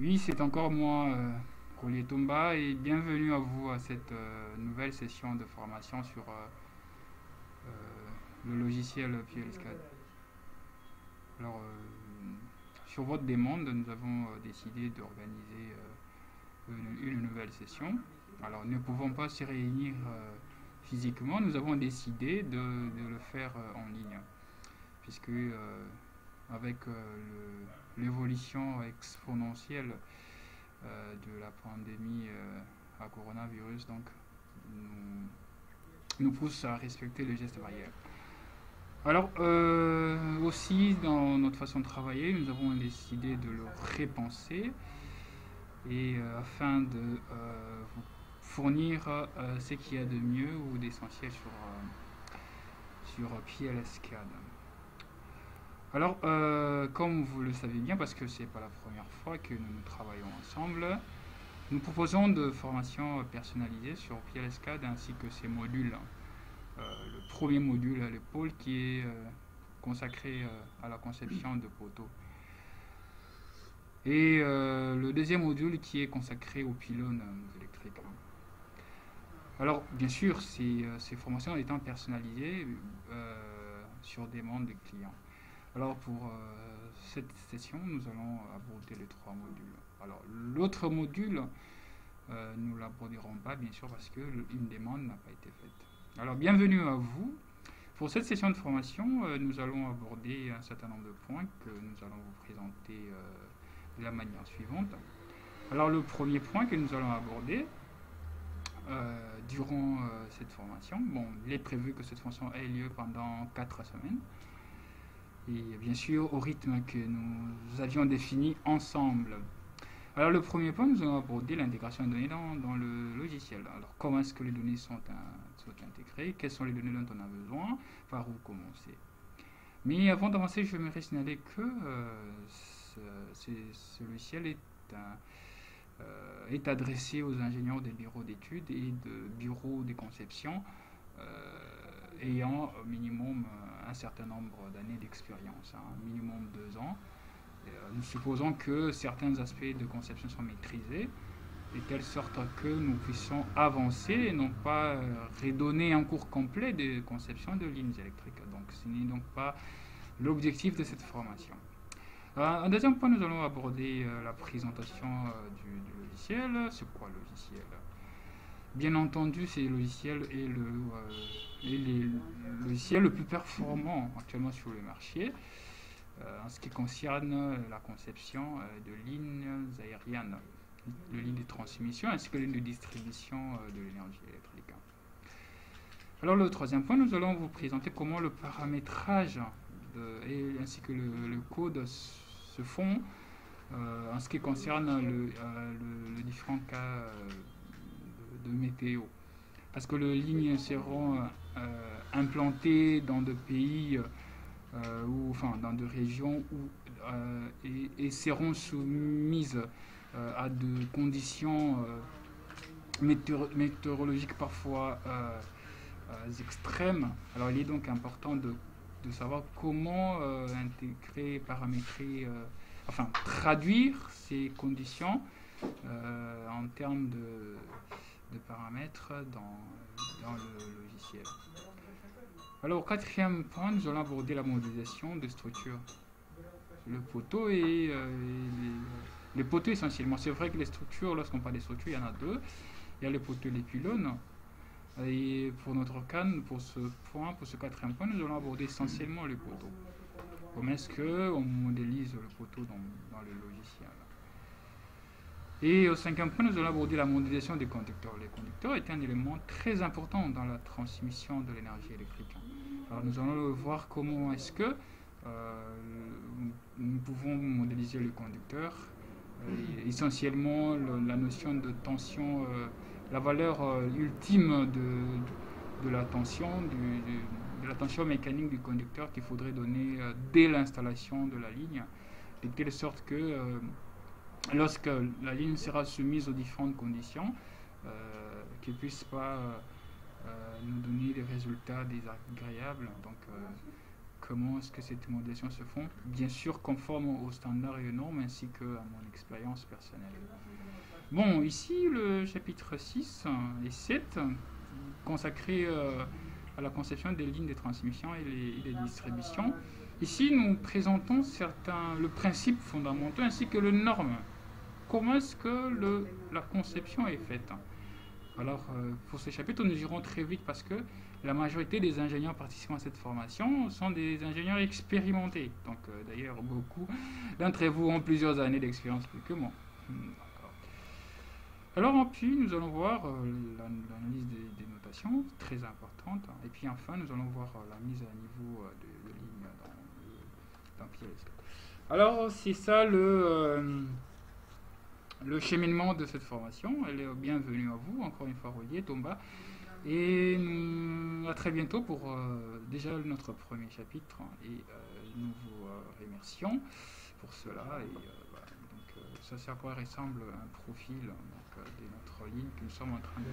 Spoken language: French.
Oui, c'est encore moi, Collier Tomba, et bienvenue à vous à cette nouvelle session de formation sur le logiciel PLSCAD. Alors, sur votre demande, nous avons décidé d'organiser une nouvelle session. Alors, ne pouvons pas se réunir physiquement, nous avons décidé de le faire en ligne, puisque avec l'évolution exponentielle de la pandémie à coronavirus, donc nous pousse à respecter les gestes barrières. Alors, aussi, dans notre façon de travailler, nous avons décidé de le repenser et afin de vous fournir ce qu'il y a de mieux ou d'essentiel sur PLSCAD. Alors, comme vous le savez bien, parce que c'est pas la première fois que nous travaillons ensemble, nous proposons de formations personnalisées sur PLSCAD ainsi que ses modules. Le premier module, le pôle, qui est consacré à la conception de poteaux. Et le deuxième module qui est consacré aux pylônes électriques. Alors, bien sûr, ces formations étant personnalisées sur demande des clients. Alors, pour cette session, nous allons aborder les trois modules. Alors, l'autre module, nous ne l'aborderons pas, bien sûr, parce qu'une demande n'a pas été faite. Alors, bienvenue à vous. Pour cette session de formation, nous allons aborder un certain nombre de points que nous allons vous présenter de la manière suivante. Alors, le premier point que nous allons aborder durant cette formation, bon, il est prévu que cette formation ait lieu pendant 4 semaines. Et bien sûr, au rythme que nous avions défini ensemble. Alors, le premier point, nous allons aborder l'intégration des données dans le logiciel. Alors, comment est-ce que les données sont intégrées? Quelles sont les données dont on a besoin? Par où commencer? Mais avant d'avancer, je voudrais signaler que ce logiciel est adressé aux ingénieurs des bureaux d'études et de bureaux de conception ayant au minimum un certain nombre d'années d'expérience, minimum 2 ans. Nous supposons que certains aspects de conception sont maîtrisés, de telle sorte que nous puissions avancer et non pas redonner un cours complet de conception de lignes électriques. Donc ce n'est donc pas l'objectif de cette formation. Un deuxième point, nous allons aborder la présentation du logiciel. C'est quoi le logiciel? Bien entendu, c'est le logiciel et le logiciel le plus performant actuellement sur le marché en ce qui concerne la conception de lignes aériennes, de lignes de transmission ainsi que de lignes de distribution de l'énergie électrique. Alors le troisième point, nous allons vous présenter comment le paramétrage ainsi que le code se font en ce qui concerne le différents cas de météo. Parce que les lignes seront implantées dans des pays dans des régions et seront soumises à des conditions météorologiques parfois extrêmes. Alors il est donc important de savoir comment intégrer, paramétrer, traduire ces conditions en termes de paramètres dans le logiciel. Alors, au quatrième point, nous allons aborder la modélisation de structures. Le poteau et les poteaux essentiellement. C'est vrai que les structures, lorsqu'on parle des structures, il y en a deux. Il y a les poteaux et les pylônes. Et pour notre cas, pour ce quatrième point, nous allons aborder essentiellement les poteaux. Comment est-ce qu'on modélise le poteau dans le logiciel? Et au cinquième point, nous allons aborder la modélisation des conducteurs. Les conducteurs est un élément très important dans la transmission de l'énergie électrique. Alors nous allons voir comment est-ce que nous pouvons modéliser les conducteurs. Essentiellement, la notion de tension, la valeur ultime de la tension, de la tension mécanique du conducteur qu'il faudrait donner dès l'installation de la ligne, de telle sorte que lorsque la ligne sera soumise aux différentes conditions, qu'elle ne puisse pas nous donner des résultats désagréables, donc comment est-ce que ces modélisations se font, bien sûr conforme aux standards et aux normes ainsi que à mon expérience personnelle. Bon, ici le chapitre 6 et 7 consacré à la conception des lignes de transmission et les distributions. Ici, nous présentons le principe fondamental ainsi que les normes. Comment est-ce que la conception est faite? Alors, pour ce chapitre, nous irons très vite parce que la majorité des ingénieurs participant à cette formation sont des ingénieurs expérimentés. Donc, d'ailleurs, beaucoup d'entre vous ont plusieurs années d'expérience plus que moi. D'accord. Alors, puis, nous allons voir l'analyse des notations, très importante. Et puis, enfin, nous allons voir la mise à niveau de lignes dans PLSQL. Alors, c'est ça le cheminement de cette formation. Elle est bienvenue à vous, encore une fois, Olivier, Tomba. Et à très bientôt pour déjà notre premier chapitre. Et nous vous remercions pour cela. Et voilà. Donc, ça, c'est à quoi ressemble un profil de notre ligne que nous sommes en train de...